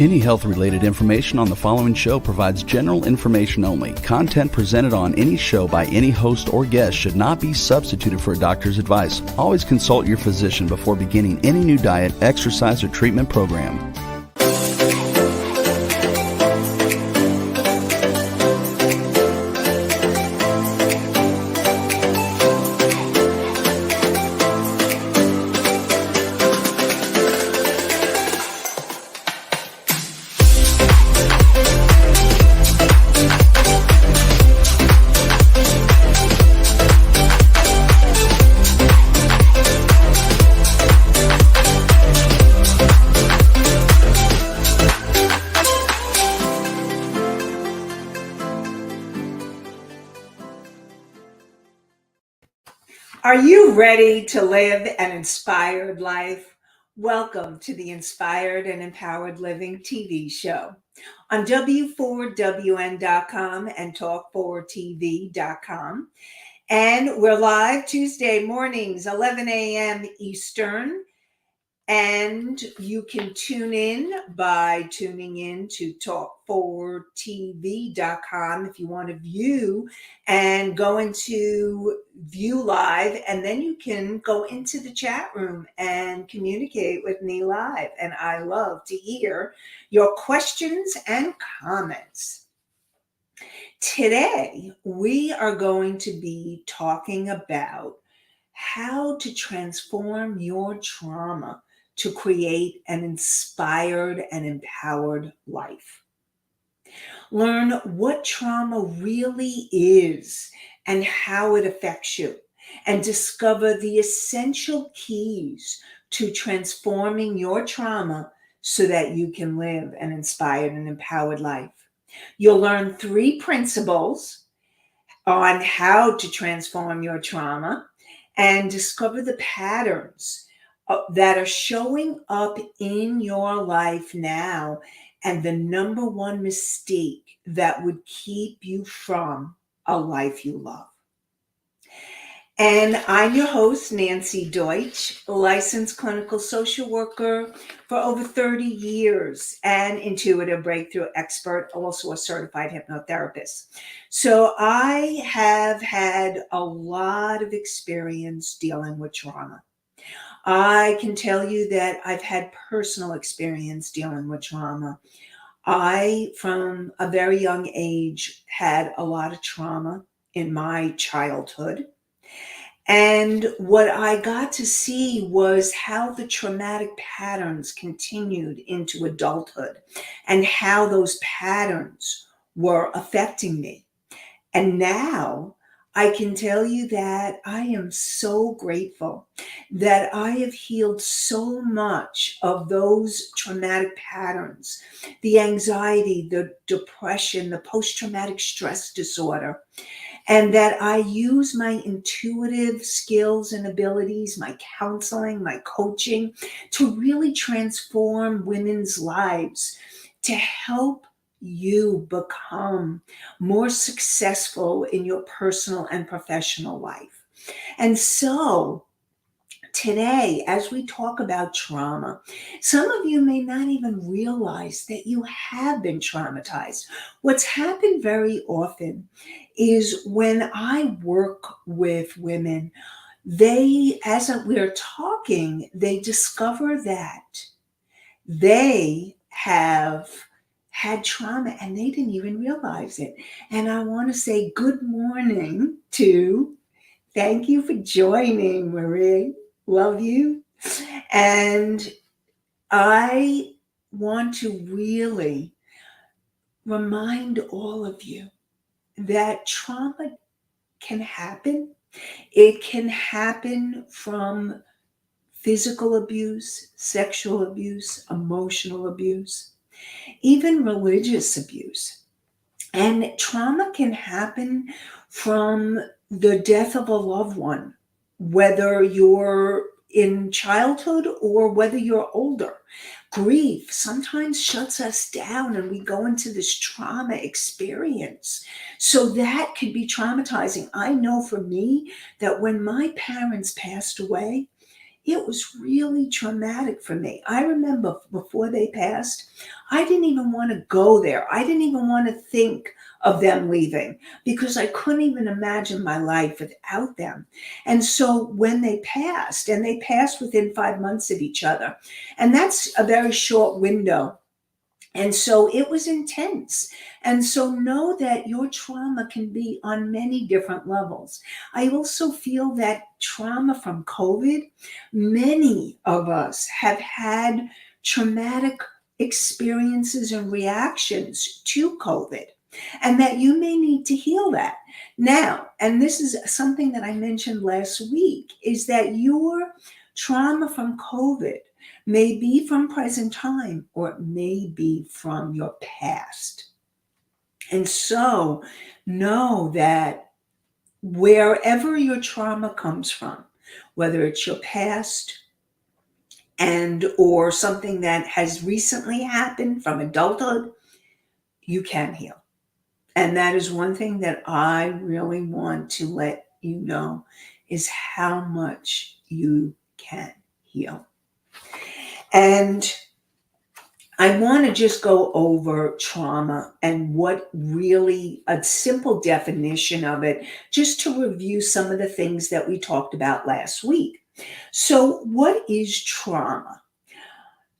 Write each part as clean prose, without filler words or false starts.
Any health-related information on the following show provides general information only. Content presented on any show by any host or guest should not be substituted for a doctor's advice. Always consult your physician before beginning any new diet, exercise, or treatment program. Are you ready to live an inspired life? Welcome to the Inspired and Empowered Living TV show on W4WN.com and Talk4TV.com. And we're live Tuesday mornings, 11 a.m. Eastern. And you can tune in by tuning in to Talk4TV.com if you want to view and go into view live. And then you can go into the chat room and communicate with me live. And I love to hear your questions and comments. Today, we are going to be talking about how to transform your trauma to create an inspired and empowered life. Learn what trauma really is and how it affects you, and discover the essential keys to transforming your trauma so that you can live an inspired and empowered life. You'll learn 3 principles on how to transform your trauma and discover the patterns that are showing up in your life now, and the number one mistake that would keep you from a life you love. And I'm your host, Nanci Deutsch, licensed clinical social worker for over 30 years and intuitive breakthrough expert, also a certified hypnotherapist. So I have had a lot of experience dealing with trauma. I can tell you that I've had personal experience dealing with trauma. I, from a very young age, had a lot of trauma in my childhood. And what I got to see was how the traumatic patterns continued into adulthood and how those patterns were affecting me. And now I can tell you that I am so grateful that I have healed so much of those traumatic patterns, the anxiety, the depression, the post-traumatic stress disorder, and that I use my intuitive skills and abilities, my counseling, my coaching, to really transform women's lives, to help you become more successful in your personal and professional life. And so today, as we talk about trauma, some of you may not even realize that you have been traumatized. What's happened very often is when I work with women, as we're talking, they discover that they have had trauma and they didn't even realize it. And I want to say good morning thank you for joining, Marie. Love you. And I want to really remind all of you that trauma can happen. It can happen from physical abuse, sexual abuse, emotional abuse, even religious abuse. And trauma can happen from the death of a loved one, whether you're in childhood or whether you're older. Grief sometimes shuts us down and we go into this trauma experience. So that can be traumatizing. I know for me that when my parents passed away, it was really traumatic for me. I remember before they passed, I didn't even want to go there. I didn't even want to think of them leaving because I couldn't even imagine my life without them. And so when they passed, and they passed within 5 months of each other, and that's a very short window. And so it was intense. And so know that your trauma can be on many different levels. I also feel that trauma from COVID, many of us have had traumatic experiences and reactions to COVID, and that you may need to heal that. Now, and this is something that I mentioned last week, is that your trauma from COVID may be from present time or it may be from your past. And so know that wherever your trauma comes from, whether it's your past and or something that has recently happened from adulthood, you can heal. And that is one thing that I really want to let you know, is how much you can heal. And I want to just go over trauma and what really a simple definition of it, just to review some of the things that we talked about last week. So, what is trauma?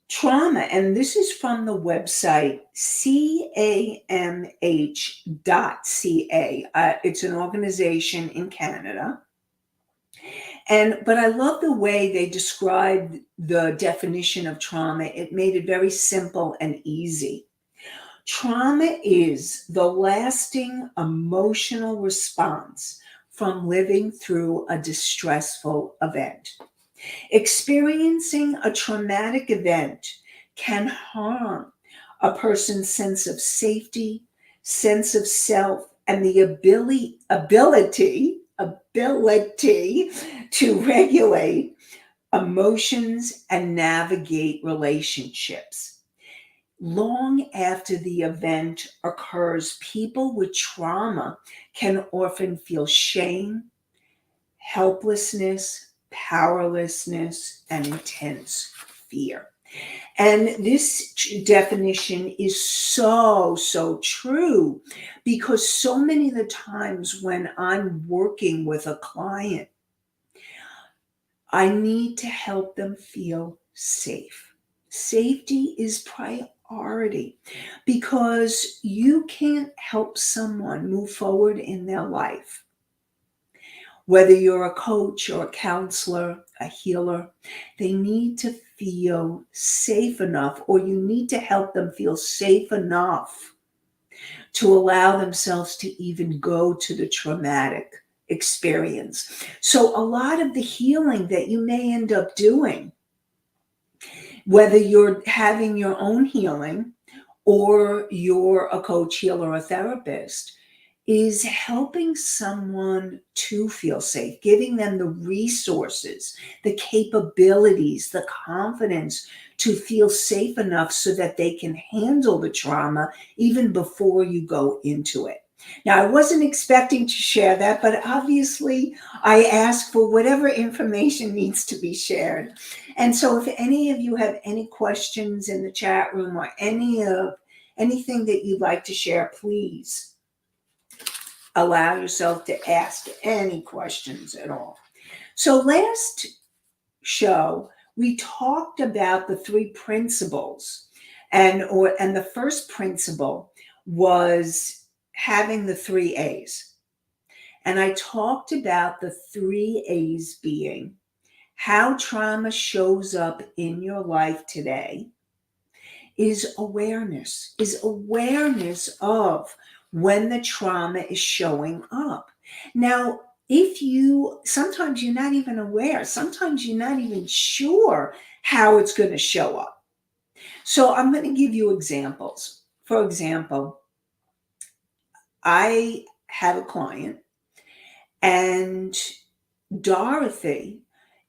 Trauma, and this is from the website camh.ca. It's an organization in Canada. But I love the way they described the definition of trauma. It made it very simple and easy. Trauma is the lasting emotional response from living through a distressful event. Experiencing a traumatic event can harm a person's sense of safety, sense of self, and the ability to regulate emotions and navigate relationships. Long after the event occurs, people with trauma can often feel shame, helplessness, powerlessness, and intense fear. And this definition is so true, because so many of the times when I'm working with a client, I need to help them feel safe. Safety is priority, because you can't help someone move forward in their life. Whether you're a coach or a counselor, a healer, they need to feel safe enough, or you need to help them feel safe enough to allow themselves to even go to the traumatic experience. So a lot of the healing that you may end up doing, whether you're having your own healing or you're a coach, healer, or therapist, is helping someone to feel safe, giving them the resources, the capabilities, the confidence to feel safe enough so that they can handle the trauma even before you go into it. Now, I wasn't expecting to share that, but obviously I ask for whatever information needs to be shared. And so if any of you have any questions in the chat room or anything that you'd like to share, please allow yourself to ask any questions at all. So last show, we talked about the three principles, and the first principle was having the three A's. And I talked about the three A's being how trauma shows up in your life today is awareness of when the trauma is showing up. Now, sometimes you're not even aware, sometimes you're not even sure how it's going to show up. So I'm going to give you examples. For example, I have a client, and Dorothy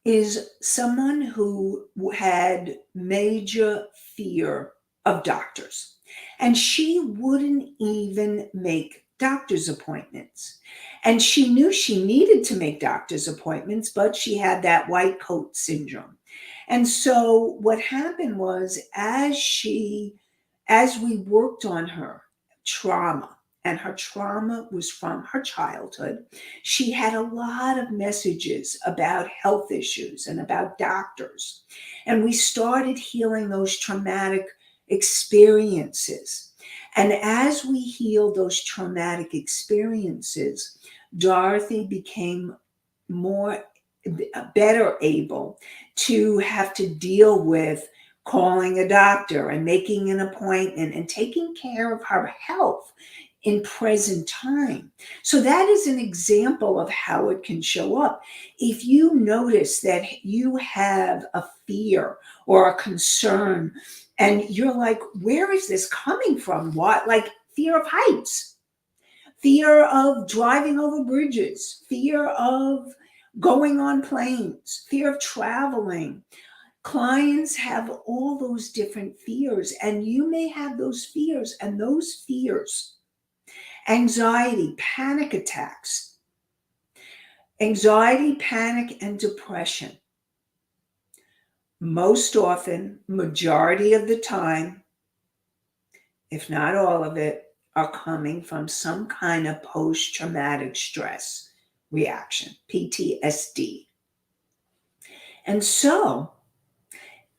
is someone who had major fear of doctors. And she wouldn't even make doctor's appointments. And she knew she needed to make doctor's appointments, but she had that white coat syndrome. And so what happened was as we worked on her trauma, and her trauma was from her childhood, she had a lot of messages about health issues and about doctors. And we started healing those traumatic experiences. And as we healed those traumatic experiences, Dorothy became more better able to have to deal with calling a doctor and making an appointment and taking care of her health in present time. So that is an example of how it can show up. If you notice that you have a fear or a concern and you're like, where is this coming from? What? Like fear of heights, fear of driving over bridges, fear of going on planes, fear of traveling. Clients have all those different fears, and you may have those fears, and those fears, anxiety, panic attacks, anxiety, panic, and depression, most often, majority of the time, if not all of it, are coming from some kind of post-traumatic stress reaction, PTSD. And so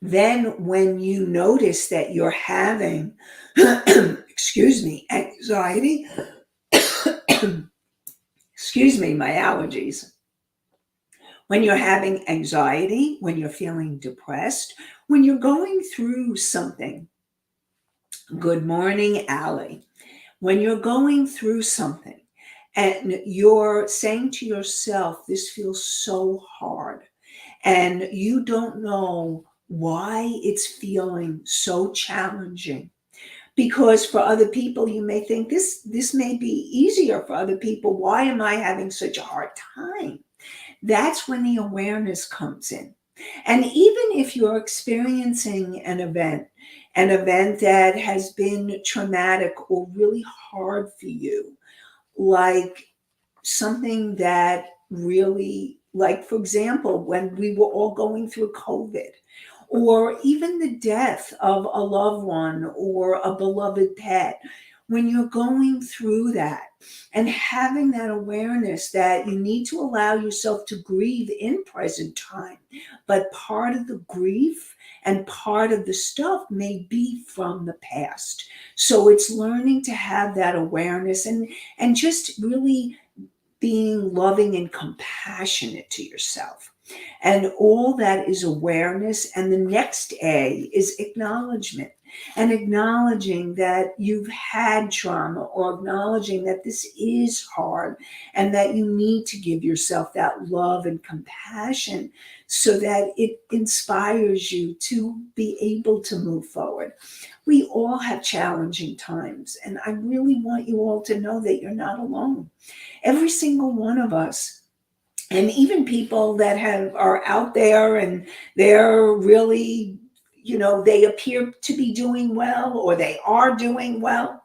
then when you notice that you're having, excuse me, anxiety, excuse me, my allergies. When you're having anxiety, when you're feeling depressed, when you're going through something, good morning, Allie. When you're going through something and you're saying to yourself, this feels so hard, and you don't know why it's feeling so challenging. Because for other people, you may think this may be easier for other people. Why am I having such a hard time? That's when the awareness comes in. And even if you're experiencing an event that has been traumatic or really hard for you, like something that really, like, for example, when we were all going through COVID, or even the death of a loved one or a beloved pet, when you're going through that and having that awareness that you need to allow yourself to grieve in present time, but part of the grief and part of the stuff may be from the past. So it's learning to have that awareness and just really being loving and compassionate to yourself. And all that is awareness. And the next A is acknowledgement, and acknowledging that you've had trauma, or acknowledging that this is hard and that you need to give yourself that love and compassion so that it inspires you to be able to move forward. We all have challenging times, and I really want you all to know that you're not alone. Every single one of us, and even people that are out there and they're really, they appear to be doing well or they are doing well,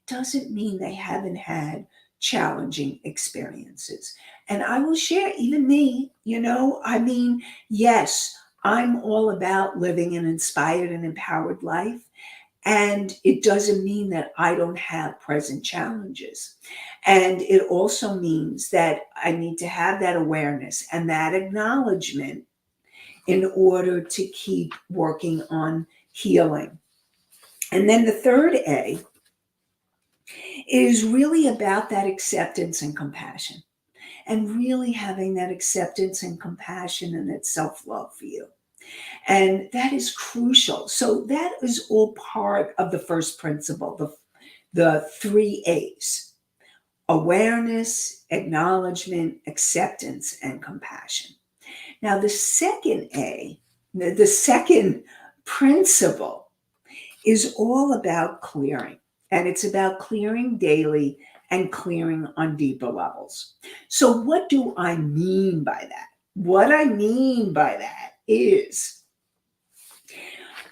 doesn't mean they haven't had challenging experiences. And I will share, even me, yes, I'm all about living an inspired and empowered life. And it doesn't mean that I don't have present challenges. And it also means that I need to have that awareness and that acknowledgement in order to keep working on healing. And then the third A is really about that acceptance and compassion, and really having that acceptance and compassion and that self-love for you. And that is crucial. So that is all part of the first principle, the three A's: awareness, acknowledgement, acceptance, and compassion. Now, the second A, the second principle, is all about clearing. And it's about clearing daily and clearing on deeper levels. So what do I mean by that? What I mean by that is,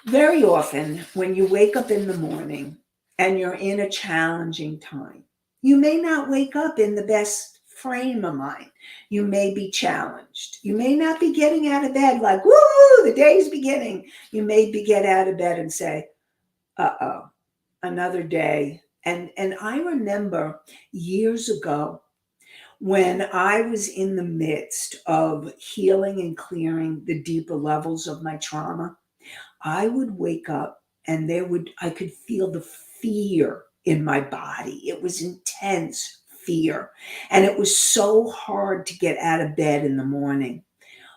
very often when you wake up in the morning and you're in a challenging time, You may not wake up in the best frame of mind. You may be challenged. You may not be getting out of bed like, woo, the day's beginning. You may be get out of bed and say, uh-oh, another day. And I remember years ago when I was in the midst of healing and clearing the deeper levels of my trauma, I would wake up and I could feel the fear in my body. It was intense fear. And it was so hard to get out of bed in the morning.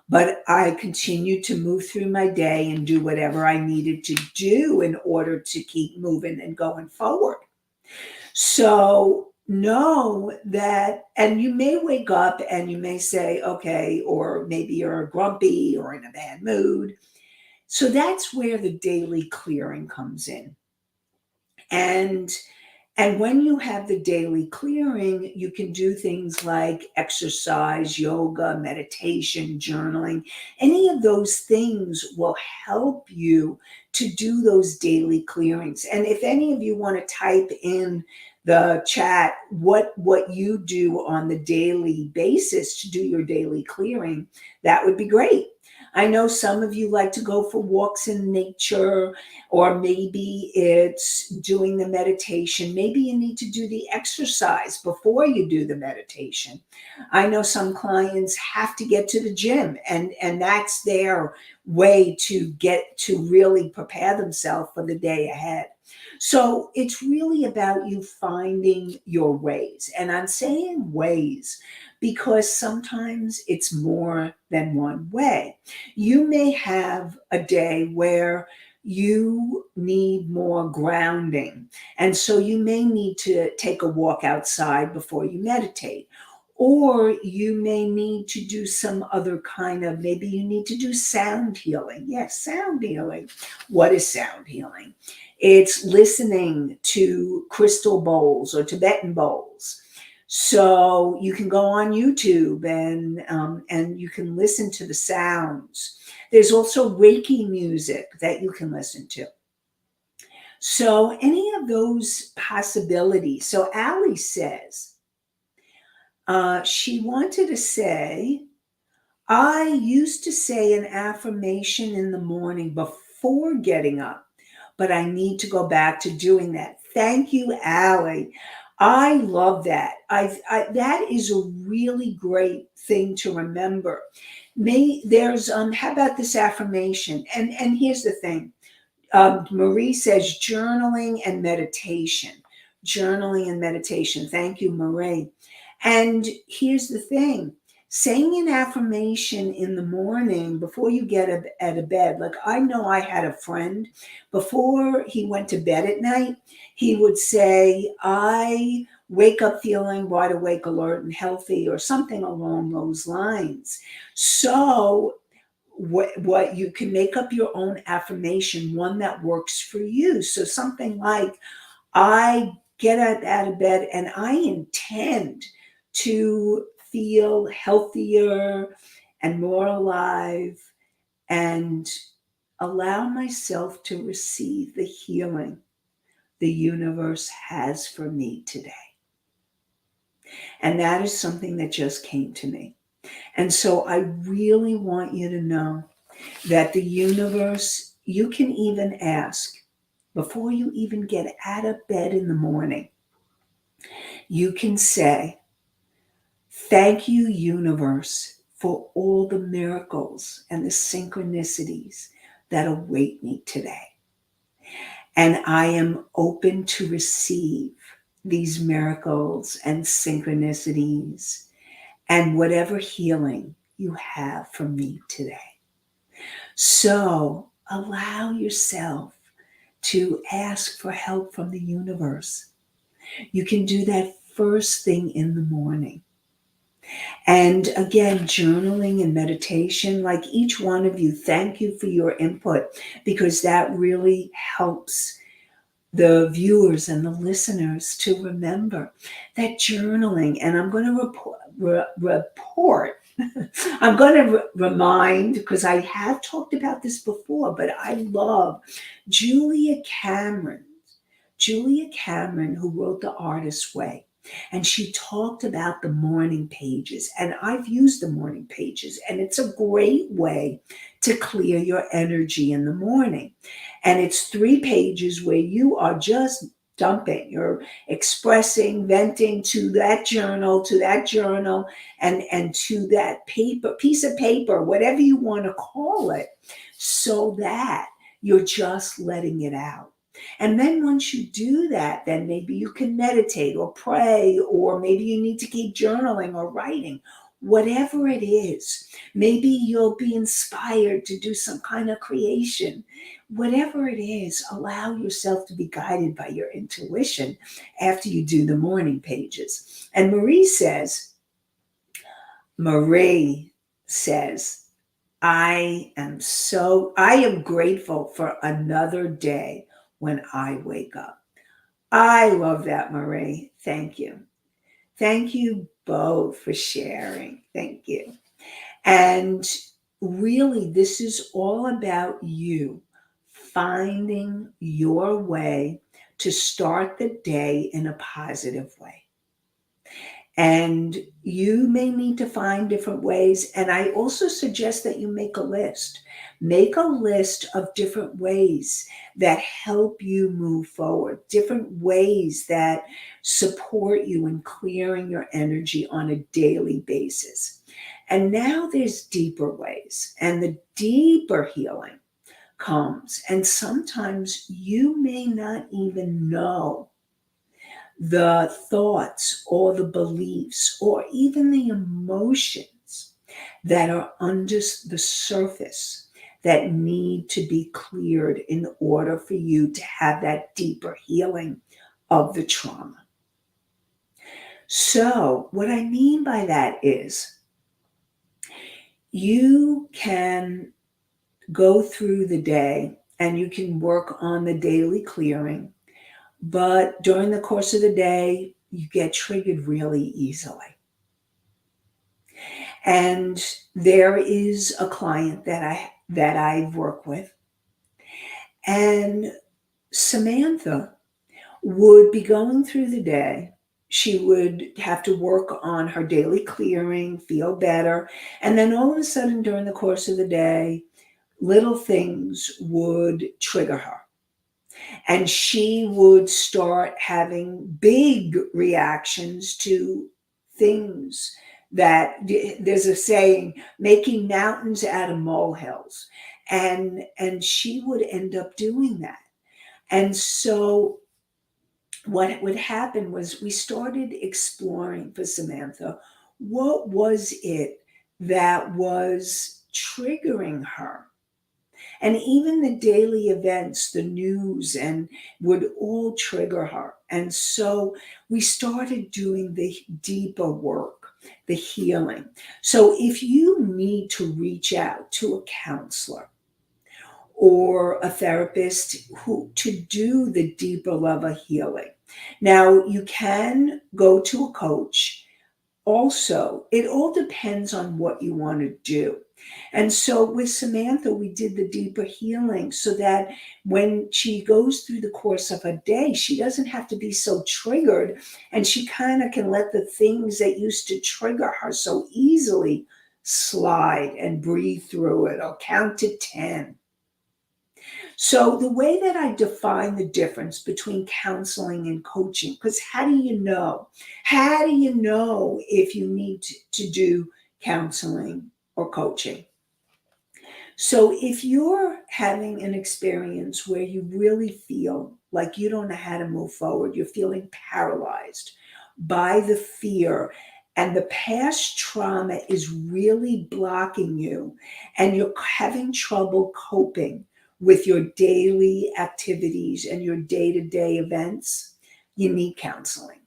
But I continued to move through my day and do whatever I needed to do in order to keep moving and going forward. So know that, and you may wake up and you may say, okay, or maybe you're grumpy or in a bad mood. So that's where the daily clearing comes in. And when you have the daily clearing, you can do things like exercise, yoga, meditation, journaling. Any of those things will help you to do those daily clearings. And if any of you want to type in the chat what you do on the daily basis to do your daily clearing, that would be great. I know some of you like to go for walks in nature, or maybe it's doing the meditation. Maybe you need to do the exercise before you do the meditation. I know some clients have to get to the gym, and that's their way to get to really prepare themselves for the day ahead. So it's really about you finding your ways. And I'm saying ways because sometimes it's more than one way. You may have a day where you need more grounding. And so you may need to take a walk outside before you meditate. Or you may need to do some other kind of, maybe you need to do sound healing. Yes, sound healing. What is sound healing? It's listening to crystal bowls or Tibetan bowls. So you can go on YouTube and you can listen to the sounds. There's also Reiki music that you can listen to. So any of those possibilities. So Allie says, she wanted to say, I used to say an affirmation in the morning before getting up, but I need to go back to doing that. Thank you, Allie. I love that. That is a really great thing to remember. How about this affirmation? And here's the thing. Marie says journaling and meditation. Journaling and meditation. Thank you, Marie. And here's the thing. Saying an affirmation in the morning before you get out of bed. Like I know I had a friend, before he went to bed at night, he would say, I wake up feeling wide awake, alert, and healthy, or something along those lines. So what you can make up your own affirmation, one that works for you. So something like, I get out of bed and I intend to feel healthier and more alive and allow myself to receive the healing the universe has for me today. And that is something that just came to me. And so I really want you to know that the universe, you can even ask before you even get out of bed in the morning, you can say, thank you, universe, for all the miracles and the synchronicities that await me today. And I am open to receive these miracles and synchronicities and whatever healing you have for me today. So allow yourself to ask for help from the universe. You can do that first thing in the morning. And again, journaling and meditation, like each one of you, thank you for your input, because that really helps the viewers and the listeners to remember that journaling, and I'm going to report I'm going to remind, because I have talked about this before, but I love Julia Cameron, who wrote The Artist's Way. And she talked about the morning pages. And I've used the morning pages, and it's a great way to clear your energy in the morning. And it's 3 pages where you are just dumping, you're expressing, venting to that journal, and to that paper, piece of paper, whatever you want to call it, so that you're just letting it out. And then once you do that, then maybe you can meditate or pray, or maybe you need to keep journaling or writing, whatever it is. Maybe you'll be inspired to do some kind of creation. Whatever it is, allow yourself to be guided by your intuition after you do the morning pages. And Marie says, I am grateful for another day when I wake up. I love that, Marie. Thank you. Thank you both for sharing. Thank you. And really, this is all about you finding your way to start the day in a positive way. And you may need to find different ways. And I also suggest that you make a list. Make a list of different ways that help you move forward, different ways that support you in clearing your energy on a daily basis. And now there's deeper ways, and the deeper healing comes. And sometimes you may not even know the thoughts or the beliefs or even the emotions that are under the surface that need to be cleared in order for you to have that deeper healing of the trauma. So, what I mean by that is you can go through the day and you can work on the daily clearing. But during the course of the day, you get triggered really easily. And there is a client that I work with, and Samantha would be going through the day. She would have to work on her daily clearing, feel better, and then all of a sudden during the course of the day, little things would trigger her. And she would start having big reactions to things that, there's a saying, making mountains out of molehills. And she would end up doing that. And so what would happen was we started exploring for Samantha, what was it that was triggering her? And even the daily events, the news, and would all trigger her. And so we started doing the deeper work, the healing. So if you need to reach out to a counselor or a therapist to do the deeper level healing, now you can go to a coach. Also, it all depends on what you want to do. And so with Samantha, we did the deeper healing so that when she goes through the course of a day, she doesn't have to be so triggered, and she kind of can let the things that used to trigger her so easily slide and breathe through it or count to 10. So the way that I define the difference between counseling and coaching, because how do you know? How do you know if you need to do counseling or coaching? So if you're having an experience where you really feel like you don't know how to move forward, you're feeling paralyzed by the fear, and the past trauma is really blocking you, and you're having trouble coping with your daily activities and your day-to-day events, you need counseling.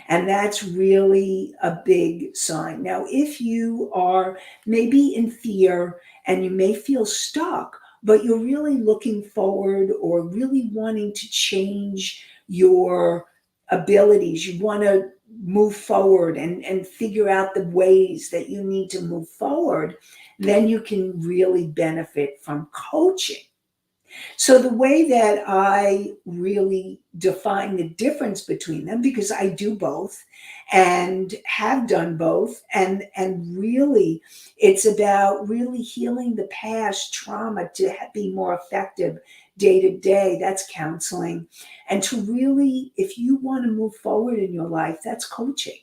And that's really a big sign. Now, if you are maybe in fear and you may feel stuck, but you're really looking forward or really wanting to change your abilities, you want to move forward and figure out the ways that you need to move forward, then you can really benefit from coaching. So the way that I really define the difference between them, because I do both and have done both, and really it's about really healing the past trauma to be more effective day to day. That's counseling. And to really, if you want to move forward in your life, that's coaching.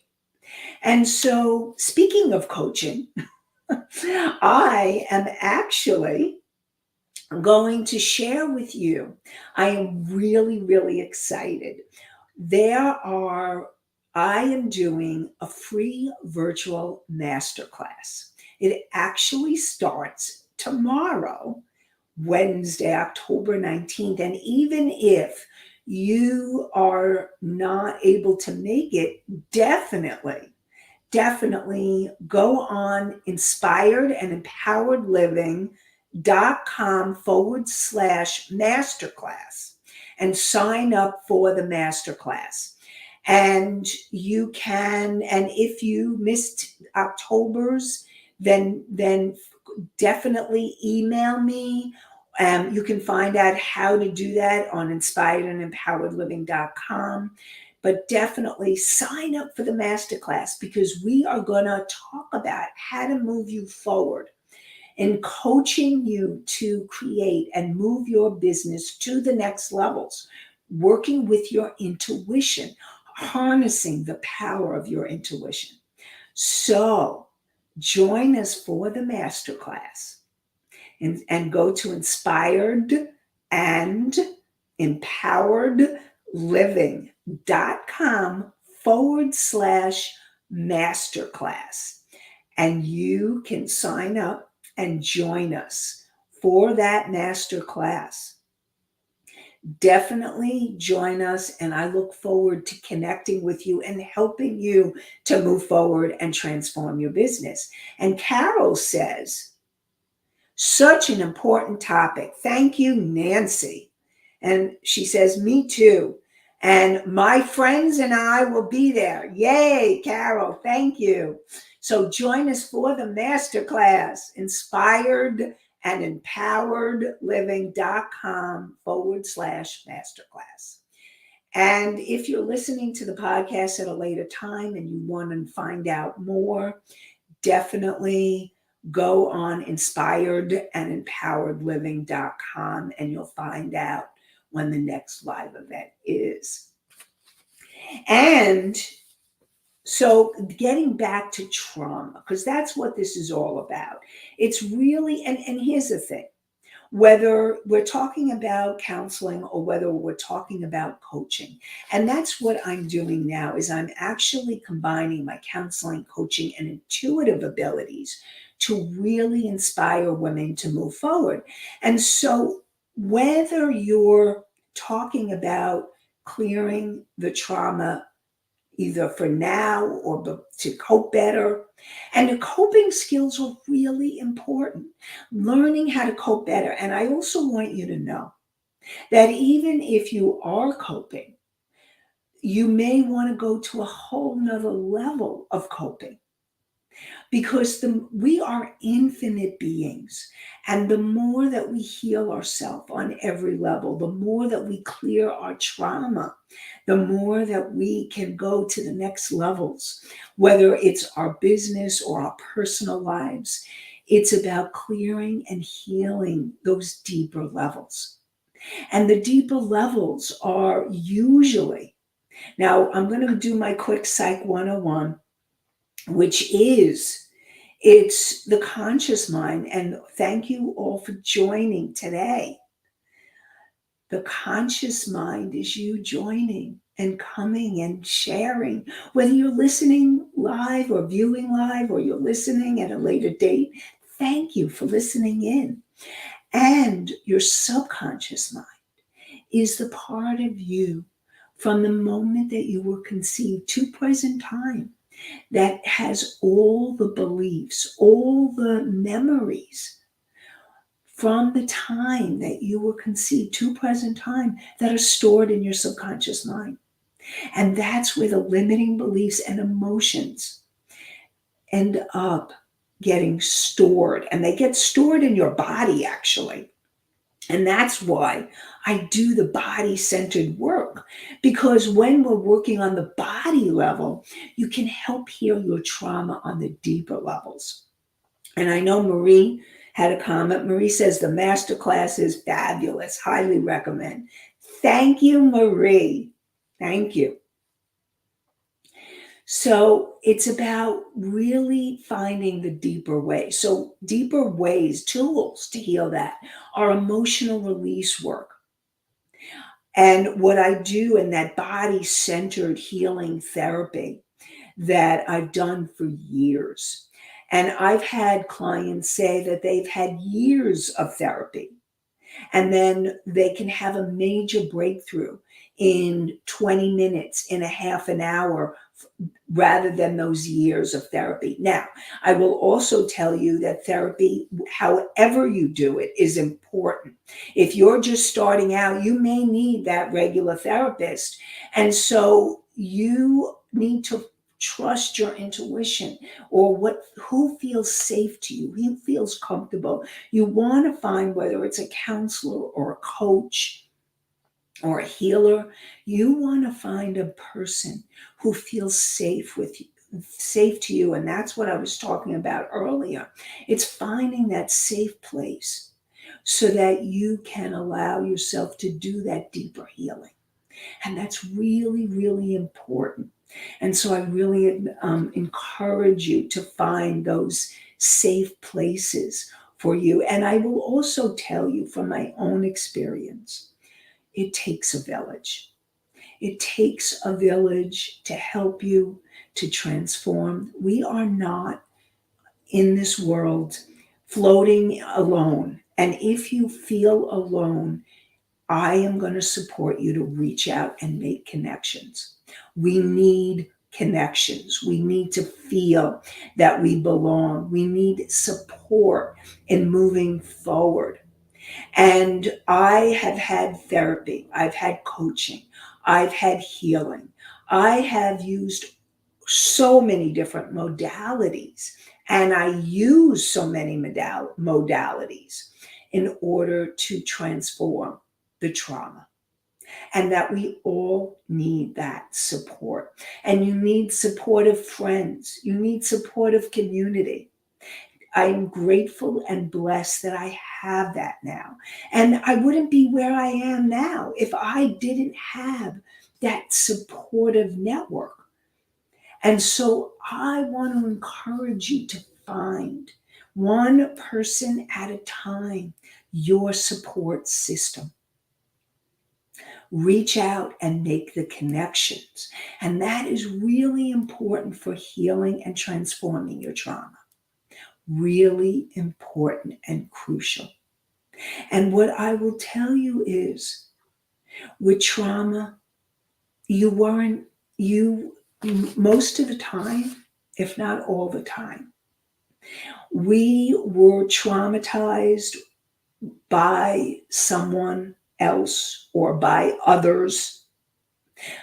And so, speaking of coaching, I am actually going to share with you. I am really, really excited. I am doing a free virtual masterclass. It actually starts tomorrow, Wednesday, October 19th. And even if you are not able to make it, definitely go on inspiredandempoweredliving.com/masterclass and sign up for the masterclass. And you can, and if you missed October's, then definitely email me. You can find out how to do that on inspiredandempoweredliving.com. But definitely sign up for the masterclass, because we are going to talk about how to move you forward in coaching you to create and move your business to the next levels, working with your intuition, harnessing the power of your intuition. So join us for the masterclass, and go to inspired and empowered living.com/masterclass. And you can sign up and join us for that masterclass. Definitely join us, and I look forward to connecting with you and helping you to move forward and transform your business. And Carol says, such an important topic. Thank you, Nanci. And she says, me too. And my friends and I will be there. Yay, Carol, thank you. So join us for the masterclass, inspired and empowered living.com/masterclass. And if you're listening to the podcast at a later time and you want to find out more, definitely go on inspiredandempoweredliving.com and you'll find out when the next live event is. And so getting back to trauma, because that's what this is all about. It's really, and here's the thing, whether we're talking about counseling or whether we're talking about coaching. And that's what I'm doing now, is I'm actually combining my counseling, coaching, and intuitive abilities to really inspire women to move forward. And so whether you're talking about clearing the trauma either for now or to cope better. And the coping skills are really important, learning how to cope better. And I also want you to know that even if you are coping, you may want to go to a whole nother level of coping, because we are infinite beings. And the more that we heal ourselves on every level, the more that we clear our trauma, the more that we can go to the next levels, whether it's our business or our personal lives. It's about clearing and healing those deeper levels. And the deeper levels are usually, now I'm going to do my quick Psych 101, which is, it's the conscious mind. And thank you all for joining today. The conscious mind is you joining and coming and sharing, whether you're listening live or viewing live, or you're listening at a later date. Thank you for listening in. And your subconscious mind is the part of you from the moment that you were conceived to present time, that has all the beliefs, all the memories from the time that you were conceived to present time that are stored in your subconscious mind. And that's where the limiting beliefs and emotions end up getting stored. And they get stored in your body, actually. And that's why I do the body centered work, because when we're working on the body level, you can help heal your trauma on the deeper levels. And I know Marie had a comment. Marie says the masterclass is fabulous. Highly recommend. Thank you, Marie. Thank you. So it's about really finding the deeper way. So, deeper ways, tools to heal that are emotional release work. And what I do in that body centered healing therapy that I've done for years. And I've had clients say that they've had years of therapy, and then they can have a major breakthrough in 20 minutes, in a half an hour, rather than those years of therapy. Now, I will also tell you that therapy, however you do it, is important. If you're just starting out, you may need that regular therapist. And so you need to trust your intuition, or who feels safe to you, who feels comfortable. You want to find, whether it's a counselor or a coach or a healer, you want to find a person who feels safe with you, safe to you. And that's what I was talking about earlier. It's finding that safe place so that you can allow yourself to do that deeper healing. And that's really, really important. And so I really encourage you to find those safe places for you. And I will also tell you from my own experience, it takes a village. It takes a village to help you to transform. We are not in this world floating alone. And if you feel alone, I am going to support you to reach out and make connections. We need connections. We need to feel that we belong. We need support in moving forward. And I have had therapy, I've had coaching, I've had healing. I have used so many different modalities, and I use so many modalities in order to transform the trauma. And that we all need that support. And you need supportive friends, you need supportive community. I'm grateful and blessed that I have that now. And I wouldn't be where I am now if I didn't have that supportive network. And so I want to encourage you to find, one person at a time, your support system. Reach out and make the connections. And that is really important for healing and transforming your trauma. Really important and crucial. And what I will tell you is, with trauma, you most of the time, if not all the time, we were traumatized by someone else or by others.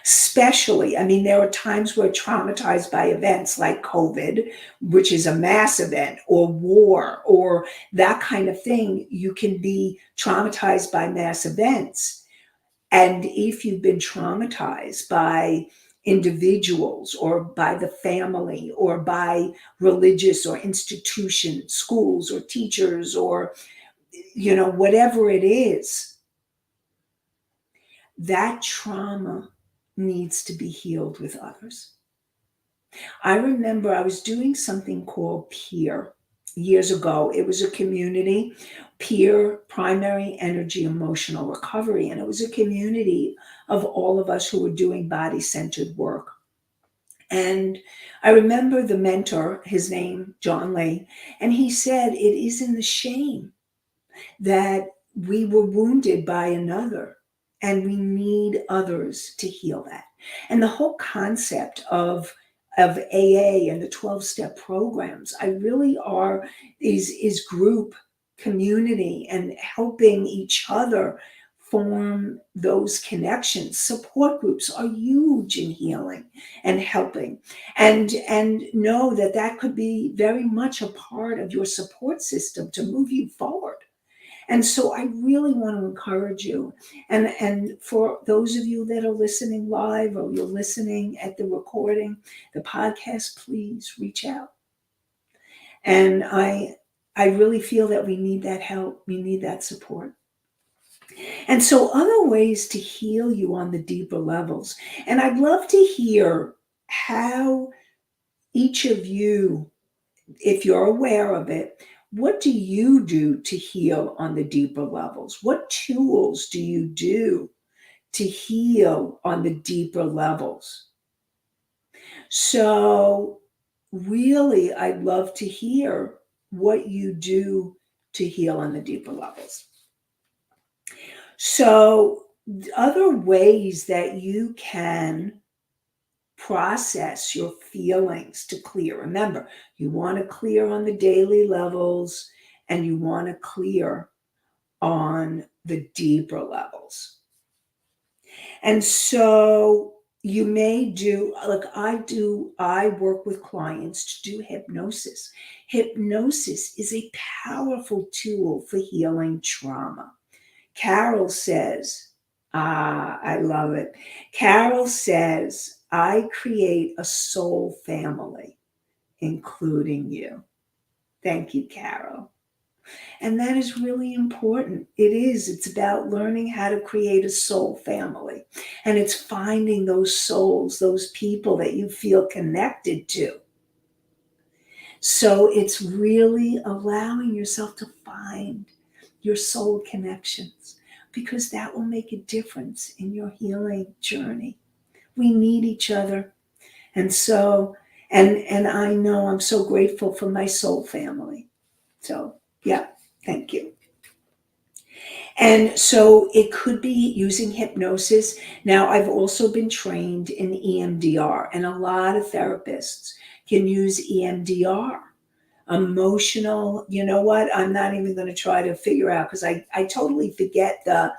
Especially, I mean, there are times we're traumatized by events like COVID, which is a mass event, or war, or that kind of thing. You can be traumatized by mass events. And if you've been traumatized by individuals or by the family or by religious or institutions, schools or teachers, or, whatever it is, that trauma needs to be healed with others. I remember I was doing something called Peer years ago. It was a community, Peer Primary Energy Emotional Recovery. And it was a community of all of us who were doing body centered work. And I remember the mentor, his name, John Lay, and he said, it isn't the shame that we were wounded by another, and we need others to heal that. And the whole concept of AA and the 12-step programs, I really is group community and helping each other form those connections. Support groups are huge in healing and helping. And know that could be very much a part of your support system to move you forward. And so I really want to encourage you. And for those of you that are listening live or you're listening at the recording, the podcast, please reach out. And I really feel that we need that help. We need that support. And so other ways to heal you on the deeper levels. And I'd love to hear how each of you, if you're aware of it, what do you do to heal on the deeper levels? What tools do you do to heal on the deeper levels? So, really, I'd love to hear what you do to heal on the deeper levels. So, other ways that you can process your feelings to clear. Remember, you want to clear on the daily levels and you want to clear on the deeper levels. And so you may do, like I work with clients to do hypnosis. Hypnosis is a powerful tool for healing trauma. Carol says, I love it. Carol says, I create a soul family, including you. Thank you, Carol. And that is really important. It is. It's about learning how to create a soul family. And it's finding those souls, those people that you feel connected to. So it's really allowing yourself to find your soul connections, because that will make a difference in your healing journey. We need each other. And so, and I know I'm so grateful for my soul family. So, yeah, thank you. And so it could be using hypnosis. Now, I've also been trained in EMDR, and a lot of therapists can use EMDR. Emotional, you know what? I'm not even going to try to figure out, because I totally forget the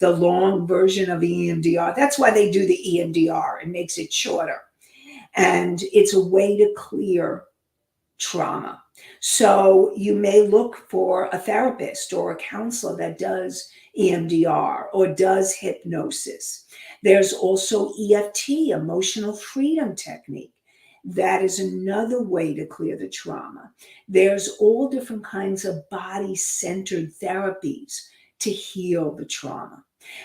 long version of EMDR. That's why they do the EMDR. It makes it shorter. And it's a way to clear trauma. So you may look for a therapist or a counselor that does EMDR or does hypnosis. There's also EFT, emotional freedom technique. That is another way to clear the trauma. There's all different kinds of body-centered therapies to heal the trauma.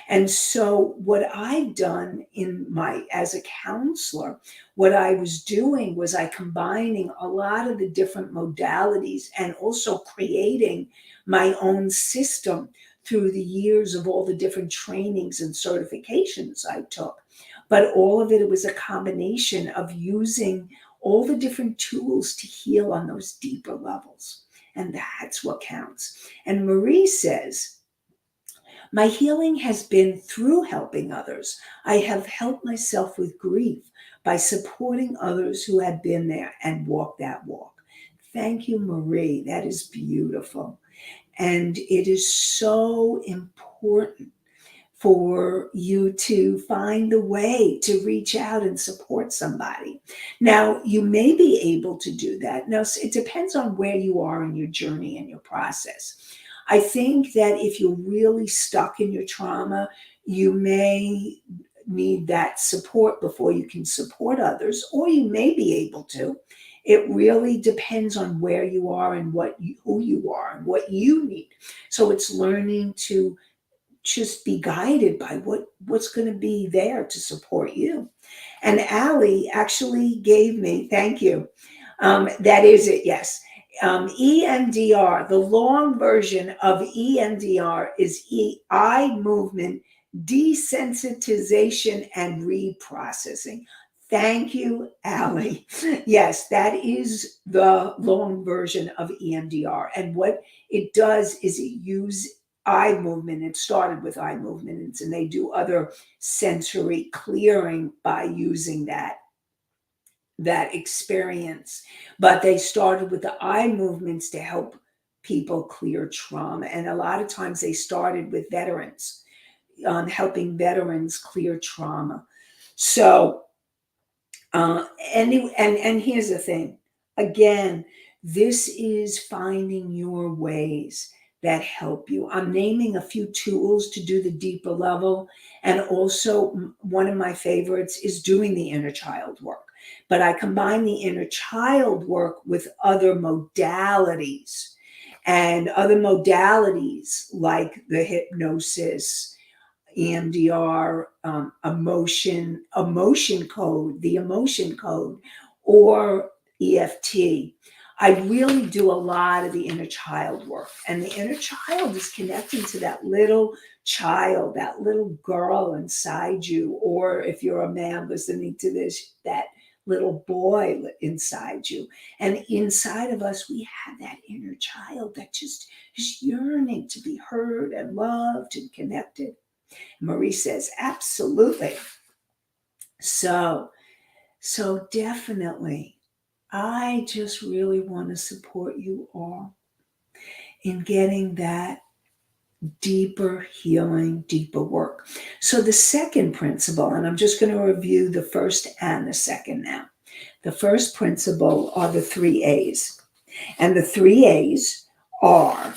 And so what I've done as a counselor, what I was doing was I combining a lot of the different modalities and also creating my own system through the years of all the different trainings and certifications I took. But all of it was a combination of using all the different tools to heal on those deeper levels. And that's what counts. And Marie says, my healing has been through helping others. I have helped myself with grief by supporting others who have been there and walked that walk. Thank you, Marie. That is beautiful. And it is so important for you to find a way to reach out and support somebody. Now, you may be able to do that. Now, it depends on where you are in your journey and your process. I think that if you're really stuck in your trauma, you may need that support before you can support others, or you may be able to. It really depends on where you are and who you are and what you need. So it's learning to just be guided by what's going to be there to support you. And Allie actually gave me, thank you. That is it, yes. EMDR, the long version of EMDR is eye movement desensitization and reprocessing. Thank you, Allie. Yes, that is the long version of EMDR. And what it does is it uses eye movement. It started with eye movements, and they do other sensory clearing by using that experience. But they started with the eye movements to help people clear trauma. And a lot of times they started with veterans, helping veterans clear trauma. So, and here's the thing. Again, this is finding your ways that help you. I'm naming a few tools to do the deeper level. And also, one of my favorites is doing the inner child work. But I combine the inner child work with other modalities. And other modalities like the hypnosis, EMDR, emotion code, the emotion code, or EFT. I really do a lot of the inner child work. And the inner child is connecting to that little child, that little girl inside you. Or if you're a man listening to this, that little boy inside you. And inside of us, we have that inner child that just is yearning to be heard and loved and connected. Marie says, absolutely. So definitely, I just really want to support you all in getting that deeper healing, deeper work. So the second principle, and I'm just going to review the first and the second now. The first principle are the 3 A's. And the 3 A's are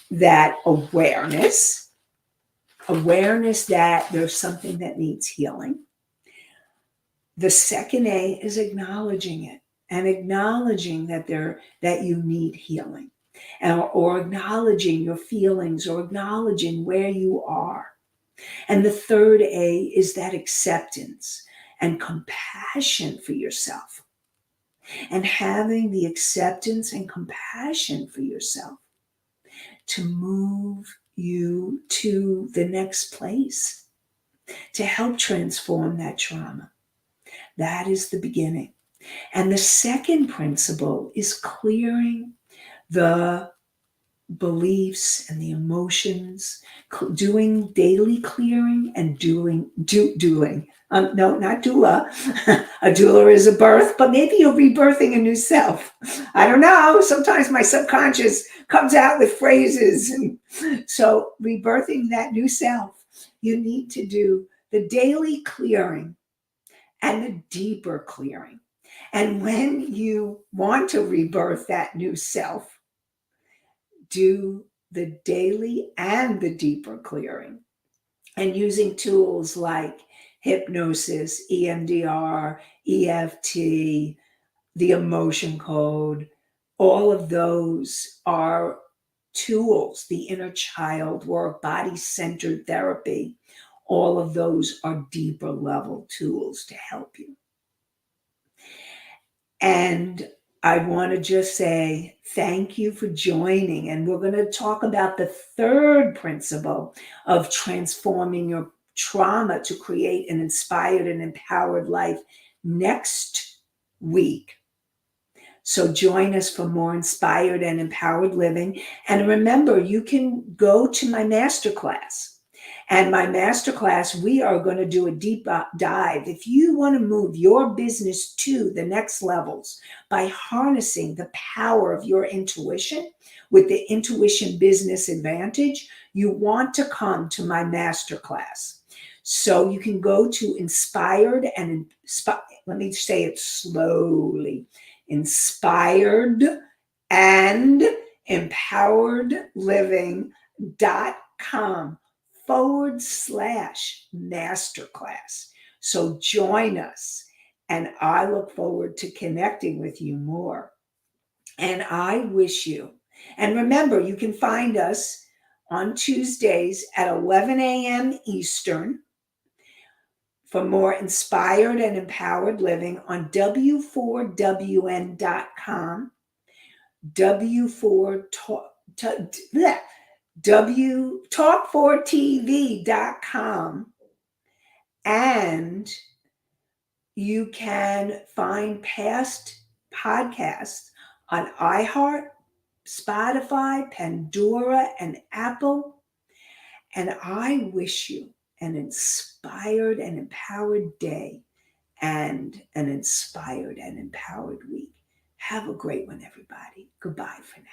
that awareness that there's something that needs healing. The second A is acknowledging it and acknowledging that you need healing, or acknowledging your feelings, or acknowledging where you are. And the third A is that acceptance and compassion for yourself, and having the acceptance and compassion for yourself to move you to the next place, to help transform that trauma. That is the beginning. And the second principle is clearing the beliefs and the emotions, doing daily clearing and dueling. No, not doula. A doula is a birth, but maybe you're rebirthing a new self. I don't know. Sometimes my subconscious comes out with phrases. And so rebirthing that new self, you need to do the daily clearing and the deeper clearing. And when you want to rebirth that new self, do the daily and the deeper clearing, and using tools like hypnosis, EMDR, EFT, the emotion code. All of those are tools, the inner child work, body-centered therapy. All of those are deeper level tools to help you. And I want to just say thank you for joining. And we're going to talk about the third principle of transforming your trauma to create an inspired and empowered life next week. So join us for more inspired and empowered living. And remember, you can go to my masterclass. And my masterclass, we are going to do a deep dive. If you want to move your business to the next levels by harnessing the power of your intuition with the Intuition Business Advantage, you want to come to my masterclass. So you can go to inspired and let me say it slowly. Inspired and empowered living.com/masterclass. So join us, and I look forward to connecting with you more. And I wish you, and remember, you can find us on Tuesdays at 11 a.m. Eastern for more inspired and empowered living on W4WN.com, Talk4TV.com, and you can find past podcasts on iHeart, Spotify, Pandora, and Apple. And I wish you an inspired and empowered day and an inspired and empowered week. Have a great one, everybody. Goodbye for now.